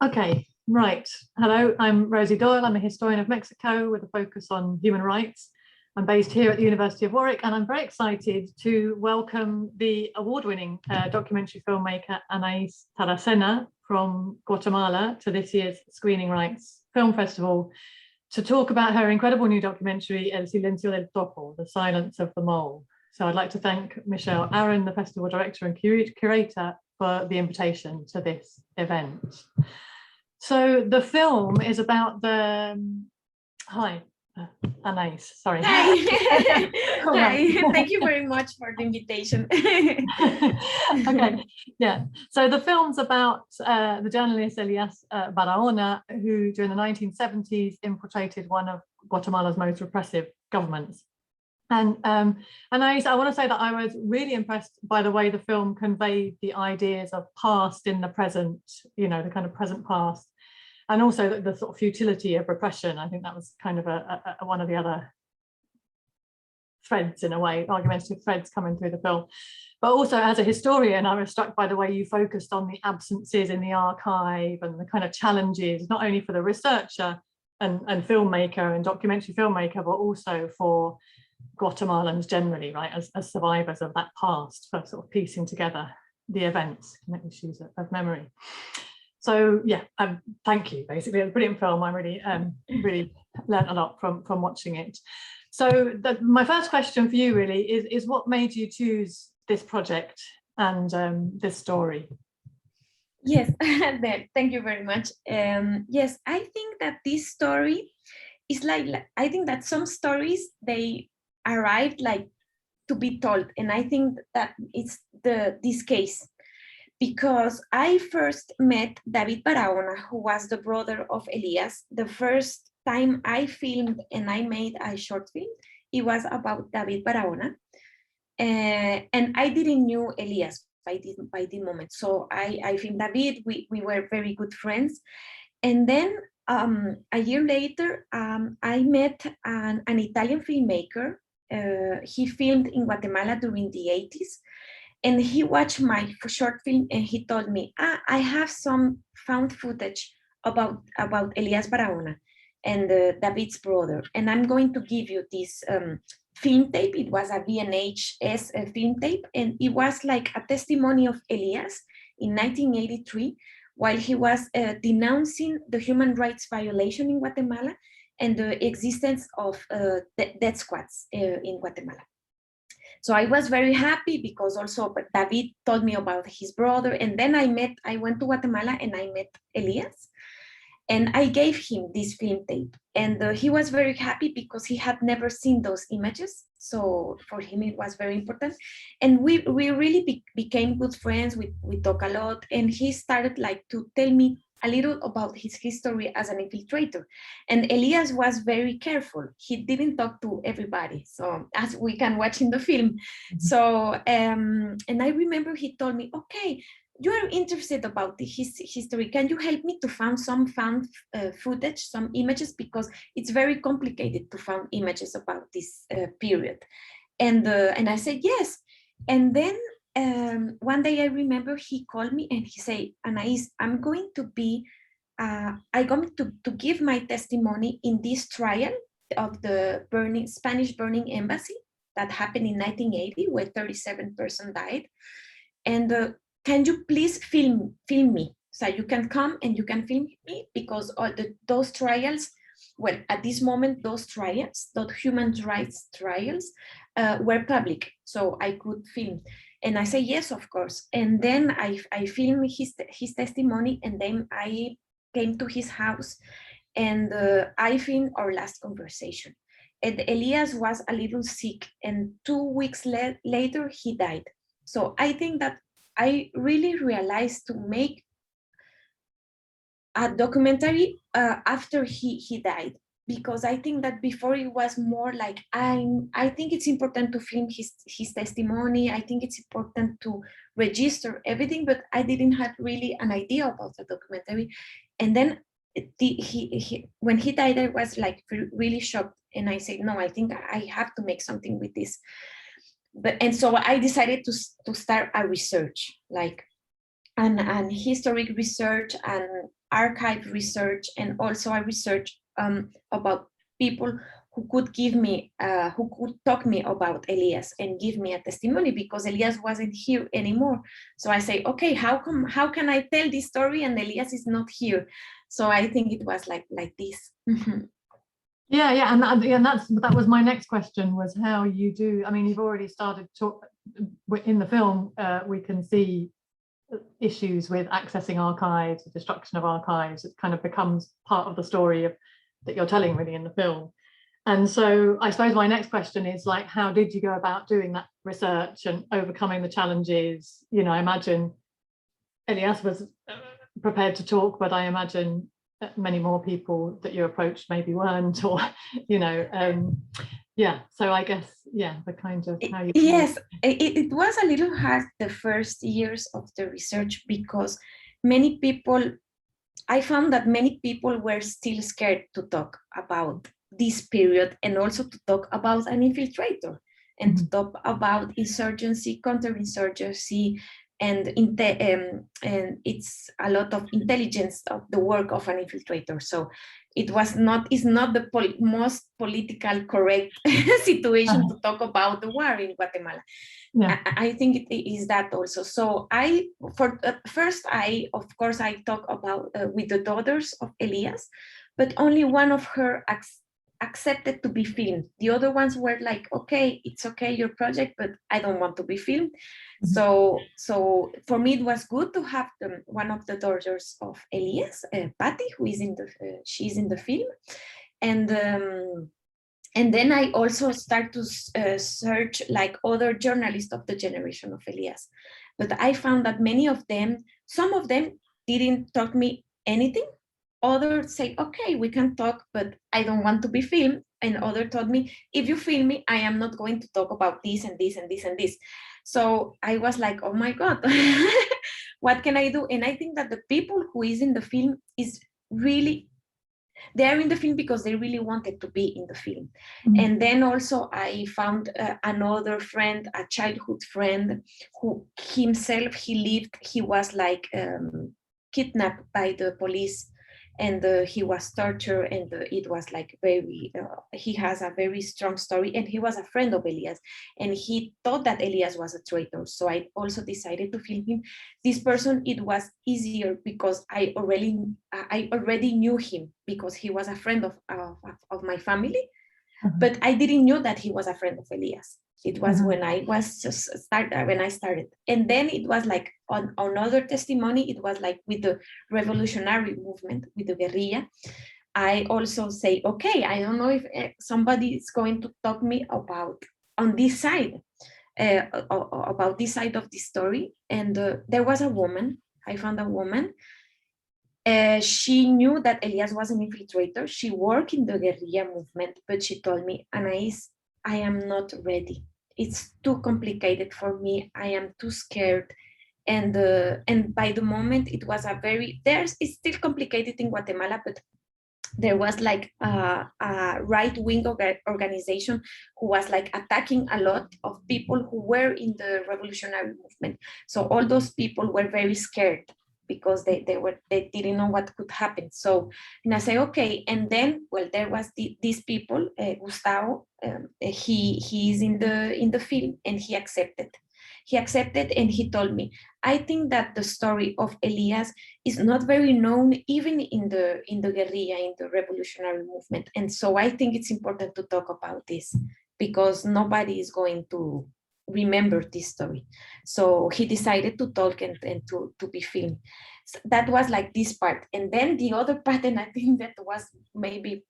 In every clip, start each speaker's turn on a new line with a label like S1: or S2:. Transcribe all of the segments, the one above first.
S1: Okay, right. Hello, I'm Rosie Doyle. I'm a historian of Mexico with a focus on human rights. I'm based here at the University of Warwick, and I'm very excited to welcome the award-winning documentary filmmaker Anais Taracena from Guatemala to this year's Screening Rights Film Festival to talk about her incredible new documentary, El Silencio del Topo, The Silence of the Mole. So I'd like to thank Michelle Aaron, the festival director and curator, for the invitation to this event. So the film is about the, hi, Anais, sorry.
S2: Hi. Hi, thank you very much for the invitation.
S1: Okay, yeah. So the film's about the journalist Elias Barahona, who during the 1970s infiltrated one of Guatemala's most repressive governments. And Anais, I want to say that I was really impressed by the way the film conveyed the ideas of past in the present, you know, the kind of present past, and also the sort of futility of repression. I think that was kind of one of the other threads, in a way, argumentative threads coming through the film. But also as a historian, I was struck by the way you focused on the absences in the archive and the kind of challenges, not only for the researcher and filmmaker and documentary filmmaker, but also for Guatemalans generally, right, as survivors of that past, for sort of piecing together the events and issues of memory. So yeah, thank you. Basically, it's a brilliant film. I really learned a lot from watching it. So my first question for you really is what made you choose this project and this story?
S2: Yes, thank you very much. Yes, I think that this story is like I think that some stories, they arrived like to be told, and I think that it's this case, because I first met David Barahona, who was the brother of Elias. The first time I filmed and I made a short film, it was about David Barahona, and I didn't know Elias by the moment. So I filmed David. We were very good friends, and then a year later, I met an Italian filmmaker. He filmed in Guatemala during the 80s, and he watched my short film and he told me, I have some found footage about Elias Barahona and David's brother, and I'm going to give you this film tape. It was a VNHS film tape, and it was like a testimony of Elias in 1983, while he was denouncing the human rights violation in Guatemala and the existence of death squads in Guatemala. So I was very happy because also David told me about his brother, and then I went to Guatemala and I met Elias, and I gave him this film tape, and he was very happy because he had never seen those images. So for him it was very important, and we really became good friends. We talk a lot, and he started like to tell me a little about his history as an infiltrator. And Elias was very careful. He didn't talk to everybody, so as we can watch in the film. So and I remember he told me, okay, you are interested about his history. Can you help me to find some footage, some images, because it's very complicated to find images about this period. And I said yes. And then one day I remember he called me and he said, Anais, I'm going to give my testimony in this trial of the Spanish burning embassy that happened in 1980, where 37 persons died. And can you please film me? So you can come and you can film me, because those trials, well, at this moment, those human rights trials were public, so I could film. And I say, yes, of course. And then I filmed his testimony, and then I came to his house and I filmed our last conversation. And Elias was a little sick, and 2 weeks later, he died. So I think that I really realized to make a documentary after he died, because I think that before it was more like, I think it's important to film his testimony. I think it's important to register everything, but I didn't have really an idea about the documentary. And then when he died, I was like really shocked, and I said, no, I think I have to make something with this. And so I decided to start a research. Like and historic research and archive research, and also I research about people who could give me, who could talk me about Elias and give me a testimony, because Elias wasn't here anymore. So I say, okay, how can I tell this story and Elias is not here? So I think it was like this.
S1: Yeah, and that was my next question, was how you do. I mean, you've already started in the film. We can see issues with accessing archives, the destruction of archives. It kind of becomes part of the story that you're telling, really, in the film. And so I suppose my next question is, like, how did you go about doing that research and overcoming the challenges? You know, I imagine Elias was prepared to talk, but I imagine many more people that you approached maybe weren't, or, you know, yeah. So I guess, yeah, the kind of how you.
S2: Yes, it was a little hard the first years of the research, because many people, I found that many people were still scared to talk about this period, and also to talk about an infiltrator, and to talk about insurgency, counterinsurgency, and it's a lot of intelligence of the work of an infiltrator. So it's not the most politically correct situation to talk about the war in Guatemala. Yeah. I think it is that also. So first, of course, I talk about with the daughters of Elias, but only one of her accepted to be filmed. The other ones were like, okay, it's okay, your project, but I don't want to be filmed. So for me, it was good to have one of the daughters of Elias, Patty, who is she's in the film, and then I also start to search like other journalists of the generation of Elias, but I found that some of them didn't talk me anything. Others say, okay, we can talk, but I don't want to be filmed. And others told me, if you film me, I am not going to talk about this and this and this and this. So I was like, oh my God, what can I do? And I think that the people who is in the film is really, they're in the film because they really wanted to be in the film. And then also I found another friend, a childhood friend, who himself, he was like kidnapped by the police, and he was tortured, and it was like very, he has a very strong story, and he was a friend of Elias, and he thought that Elias was a traitor. So I also decided to film him. This person, it was easier because I already knew him, because he was a friend of my family, but I didn't know that he was a friend of Elias. It was when I started. And then it was like on another testimony, it was like with the revolutionary movement, with the guerrilla. I also say, okay, I don't know if somebody is going to talk me about on this side, about this side of the story. And there was a woman, I found a woman. She knew that Elias was an infiltrator. She worked in the guerrilla movement, but she told me, Anais, I am not ready. It's too complicated for me. I am too scared. And by the moment, it was it's still complicated in Guatemala, but there was like a right-wing organization who was like attacking a lot of people who were in the revolutionary movement. So all those people were very scared, because they didn't know what could happen. So, and I say, okay. And then, well, there was these people, Gustavo, he is in the film, and he accepted. And he told me, I think that the story of Elias is not very known, even in the guerrilla, in the revolutionary movement. And so I think it's important to talk about this, because nobody is going to remember this story. So he decided to talk and to be filmed. So that was like this part. And then the other part, and I think that was maybe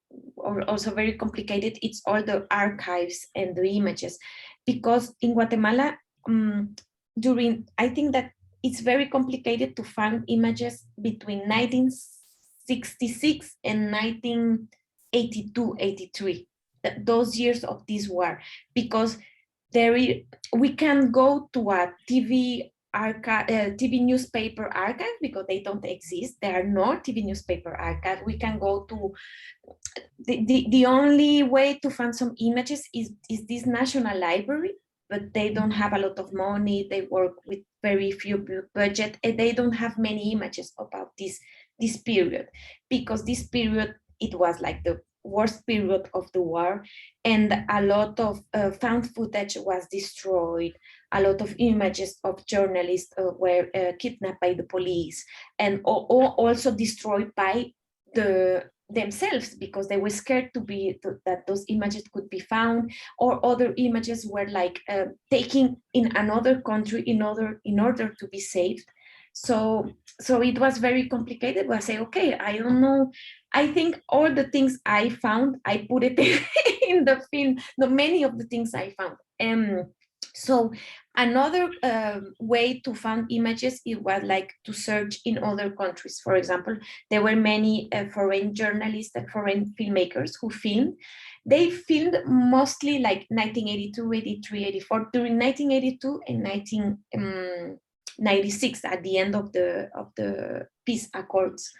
S2: also very complicated, it's all the archives and the images, because in Guatemala, I think that it's very complicated to find images between 1966 and 1982, 83, those years of this war, because we can go to a TV newspaper archive, because they don't exist. There are no TV newspaper archive. We can go to the only way to find some images is this National Library, but they don't have a lot of money. They work with very few budget, and they don't have many images about this period, because this period, it was like the worst period of the war, and a lot of found footage was destroyed. A lot of images of journalists were kidnapped by the police, and also destroyed by themselves, because they were scared that those images could be found, or other images were like taken in another country in order to be saved. So it was very complicated, but I say, okay, I don't know. I think all the things I found, I put it in the film. Many of the things I found. So another way to find images, it was like to search in other countries. For example, there were many foreign journalists and foreign filmmakers who filmed. They filmed mostly like 1982, 83, 84. During 1982 and 1996, at the end of the peace accords.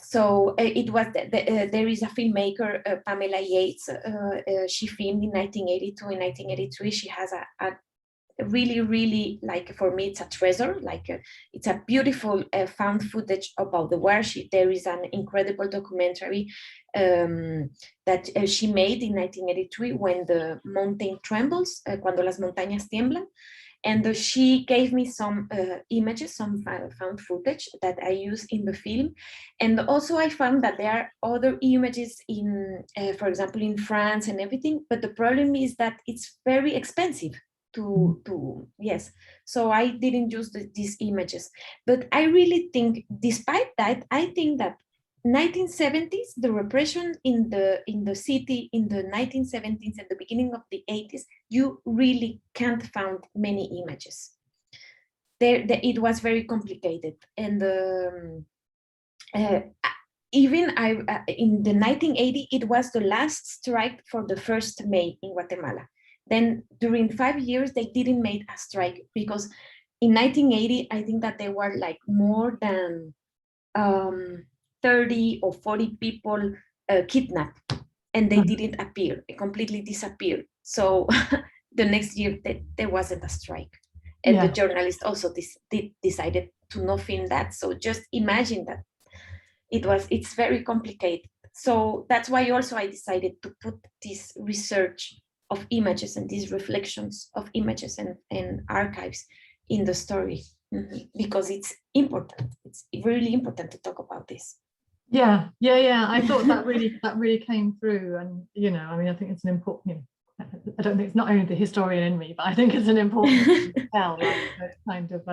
S2: So it was there is a filmmaker, Pamela Yates. She filmed in 1982 and 1983. She has a really, like, for me, it's a treasure. Like it's a beautiful found footage about the war. There is an incredible documentary that she made in 1983, when the mountain trembles, cuando las montañas tiemblan. And she gave me some images, some found footage that I use in the film. And also I found that there are other images in, for example, in France and everything, but the problem is that it's very expensive to yes. So I didn't use these images. But I really think, despite that, I think that 1970s, the repression in the city in the 1970s and the beginning of the 80s, you really can't find many images. It was very complicated, and even in the 1980, it was the last strike for the 1st May in Guatemala. Then during 5 years, they didn't make a strike, because in 1980, I think that there were like more than 30 or 40 people kidnapped, and they didn't appear. They completely disappeared. So the next year there wasn't a strike, and the journalists also decided to not film that. So just imagine that it's very complicated. So that's why also I decided to put this research of images and these reflections of images and archives in the story, because it's important. It's really important to talk about this.
S1: Yeah. I thought that really came through, and I mean, I think it's an important. I don't think it's not only the historian in me, but I think it's an important thing to tell. Right? So it's kind of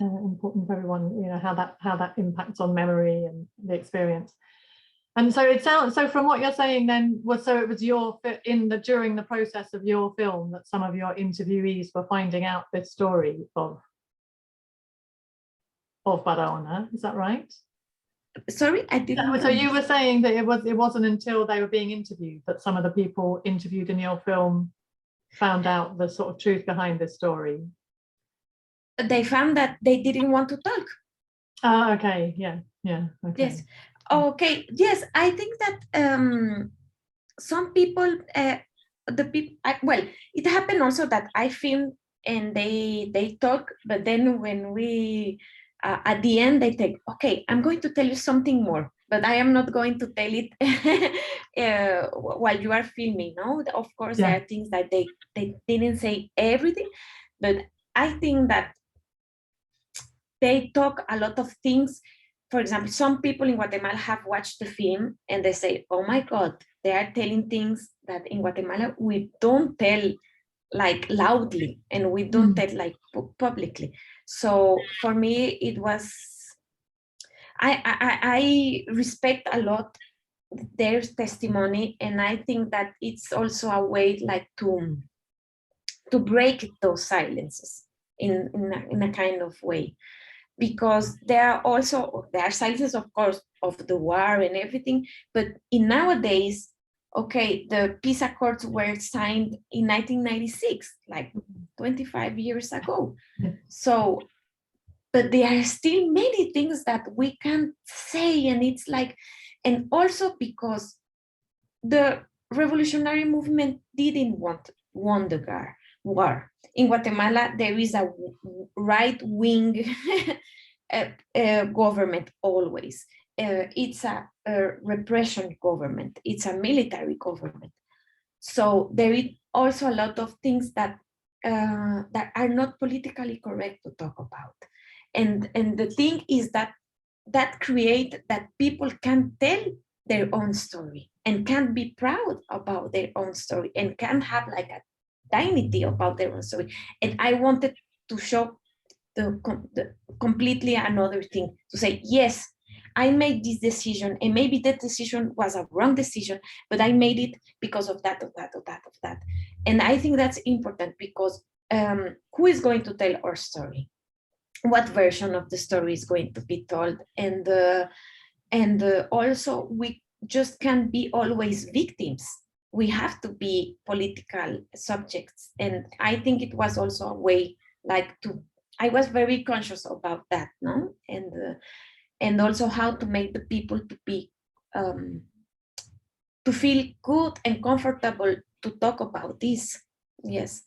S1: important for everyone. How that impacts on memory and the experience. And so it sounds. So from what you're saying, then it was during the process of your film that some of your interviewees were finding out this story of Barahona. Is that right?
S2: Sorry, I didn't.
S1: So you were saying that it wasn't until they were being interviewed that some of the people interviewed in your film found out the sort of truth behind this story.
S2: They found that they didn't want to talk.
S1: Okay. Yeah. Okay.
S2: Yes. Okay. Yes, I think that some people, well, it happened also that I filmed and they talk, but then when we at the end they think, okay, I'm going to tell you something more, but I am not going to tell it while you are filming. No, of course there are things that they didn't say everything, but I think that they talk a lot of things. For example, some people in Guatemala have watched the film and they say, oh my God, they are telling things that in Guatemala we don't tell like loudly, and we don't tell like publicly. So for me, it was, I respect a lot their testimony, and I think that it's also a way like to break those silences in a kind of way. Because there are silences, of course, of the war and everything, but in nowadays, okay, the peace accords were signed in 1996, like 25 years ago. So, but there are still many things that we can't say, and it's like, and also because the revolutionary movement didn't want won the war. In Guatemala, there is a right-wing government always. It's a repression government. It's a military government. So there is also a lot of things that that are not politically correct to talk about. And the thing is that create that people can tell their own story and can be proud about their own story and can have like a dignity about their own story. And I wanted to show the completely another thing, to say, yes, I made this decision, and maybe that decision was a wrong decision, but I made it because of that, of that, of that, of that. And I think that's important, because who is going to tell our story? What version of the story is going to be told? And also, we just can't be always victims. We have to be political subjects. And I think it was also a way, like, I was very conscious about that, no? And also how to make the people to be to feel good and comfortable to talk about this. Yes.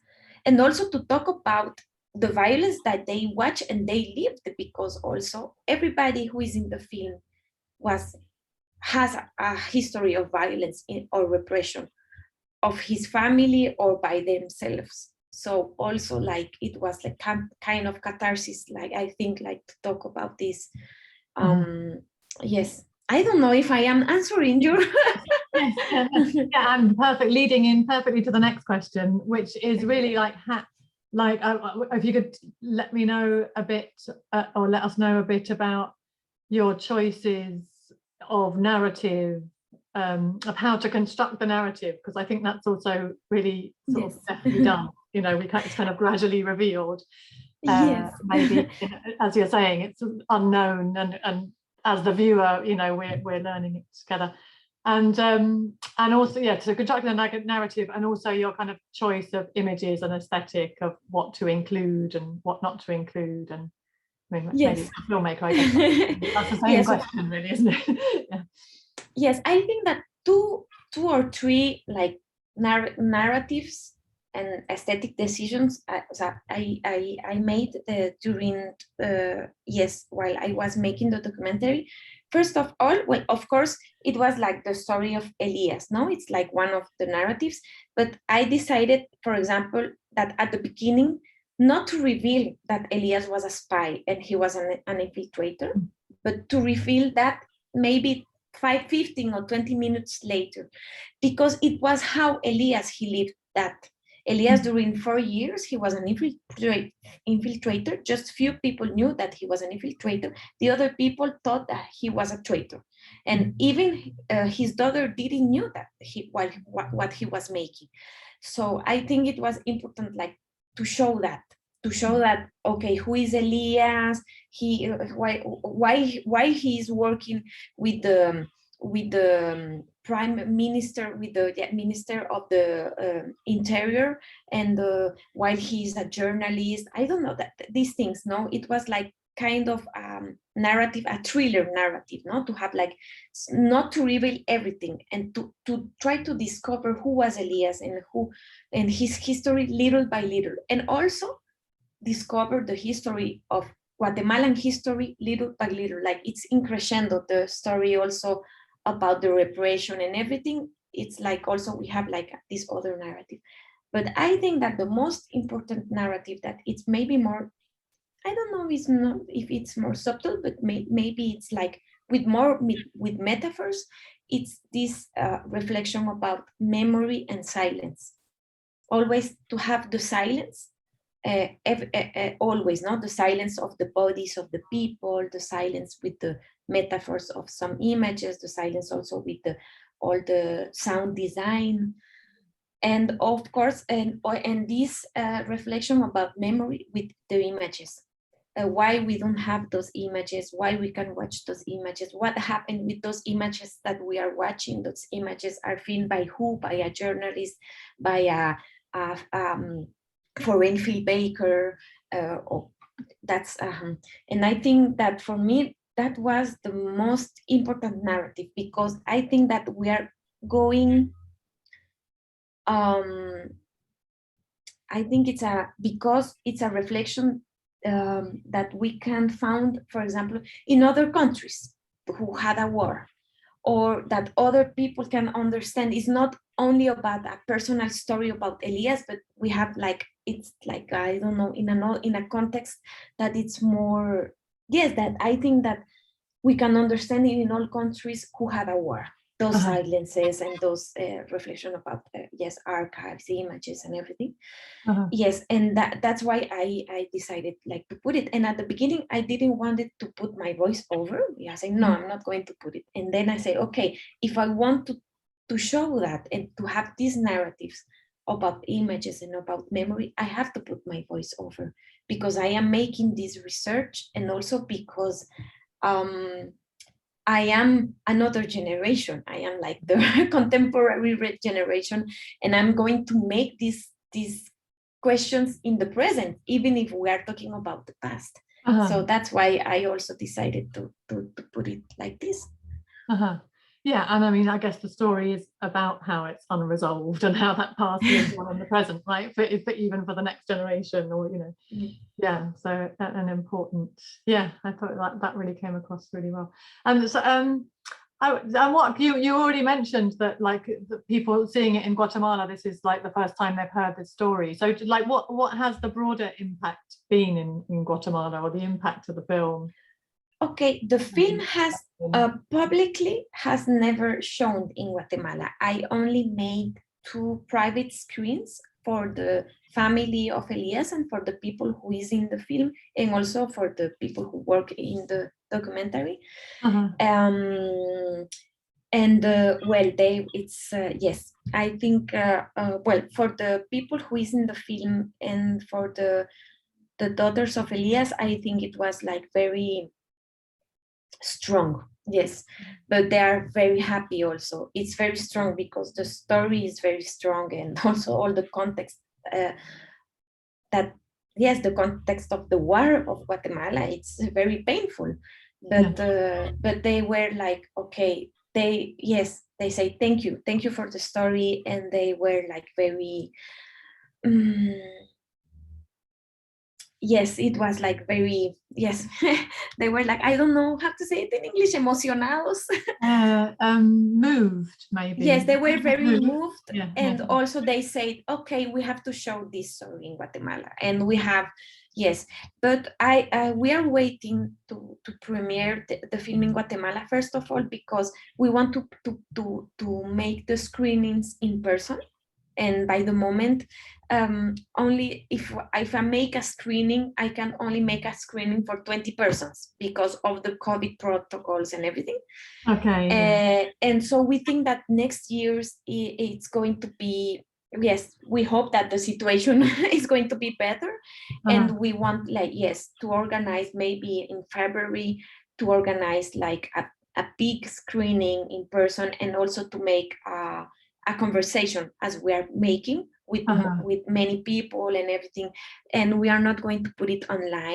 S2: And also to talk about the violence that they watch and they lived, because also everybody who is in the film has a history of violence or repression of his family or by themselves. So also, like, it was like kind of catharsis, like, I think, like, to talk about this. Yes, I don't know if I am answering your
S1: yeah, I'm leading in perfectly to the next question, which is really like if you could let me know a bit or let us know a bit about your choices of narrative, of how to construct the narrative, because I think that's also really sort of definitely done. You know, it's kind of gradually revealed.
S2: Yes.
S1: Maybe, as you're saying, it's unknown, and as the viewer, you know, we're learning it together. And also, yeah, to construct a narrative, and also your kind of choice of images and aesthetic of what to include and what not to include. And I mean, maybe as a filmmaker, I guess that's the same question, really, isn't it? Yeah.
S2: Yes, I think that two or three, like, narratives and aesthetic decisions I made during while I was making the documentary. First of all, well, of course, it was like the story of Elias. No, it's like one of the narratives, but I decided, for example, that at the beginning not to reveal that Elias was a spy and he was an infiltrator, but to reveal that maybe 15 or 20 minutes later, because it was how Elias, he lived that. Elias, during 4 years, he was an infiltrator. Just few people knew that he was an infiltrator. The other people thought that he was a traitor. And even his daughter didn't know that what he was making. So I think it was important, like, to show that, okay, who is Elias? He why he is working with the prime minister, with the minister of the interior, and while he's a journalist. I don't know, that these things. No, it was like kind of narrative, a thriller narrative, no, to have, like, not to reveal everything, and to try to discover who was Elias and his history little by little, and also discover the history of Guatemalan history little by little. Like, it's in crescendo, the story also about the repression and everything. It's like also we have like this other narrative. But I think that the most important narrative, that it's maybe more, I don't know if it's more subtle, but maybe it's like with metaphors. It's this reflection about memory and silence. Always to have the silence, always, not the silence of the bodies of the people, the silence with the metaphors of some images, the silence also with all the sound design, and of course, and this reflection about memory with the images. Why we don't have those images, why we can watch those images, what happened with those images that we are watching. Those images are filmed by who? By a journalist, by a foreign filmmaker. That's and I think that for me, that was the most important narrative, because I think that we are going I think because it's a reflection that we can find, for example, in other countries who had a war, or that other people can understand. It's not only about a personal story about Elias, but we have like, it's like, I don't know, in a context that it's more, yes, that I think that we can understand it in all countries who had a war. Those silences and those reflection about, yes, archives, images and everything. Yes, and that's why I decided like to put it. And at the beginning, I didn't want it to put my voice over. I said, no, I'm not going to put it. And then I say, okay, if I want to show that and to have these narratives about images and about memory, I have to put my voice over, because I am making this research, and also because I am another generation. I am like the contemporary generation, and I'm going to make these questions in the present, even if we are talking about the past. So that's why I also decided to put it like this.
S1: Yeah, and I mean, I guess the story is about how it's unresolved and how that past lives on in the present, right? For even for the next generation, or yeah. So an important, I thought that really came across really well. And so, and what you already mentioned that, like, the people seeing it in Guatemala, this is like the first time they've heard this story. So, like, what has the broader impact been in Guatemala, or the impact of the film?
S2: Okay, the film has publicly has never shown in Guatemala. I only made 2 private screens for the family of Elias and for the people who is in the film, and also for the people who work in the documentary. And well, yes, I think well, for the people who is in the film and for the daughters of Elias, I think it was like very strong, yes, but they are very happy also. It's very strong because the story is very strong, and also all the context that, yes, the context of the war of Guatemala, it's very painful, but they were like, okay, they say thank you for the story, and they were like very yes, it was like very, yes, they were like, I don't know how to say it in English, emocionados.
S1: Moved, maybe.
S2: Yes, they were very moved. And also they said, okay, we have to show this story in Guatemala. And we have, yes, but we are waiting to premiere the film in Guatemala, first of all, because we want to make the screenings in person. And by the moment, only if I make a screening, I can only make a screening for 20 persons because of the COVID protocols and everything.
S1: Okay.
S2: And so we think that next year it's going to be, yes, we hope that the situation is going to be better. And we want, like, yes, to organize maybe in February, to organize like a big screening in person, and also to make a conversation as we are making with many people and everything. And we are not going to put it online.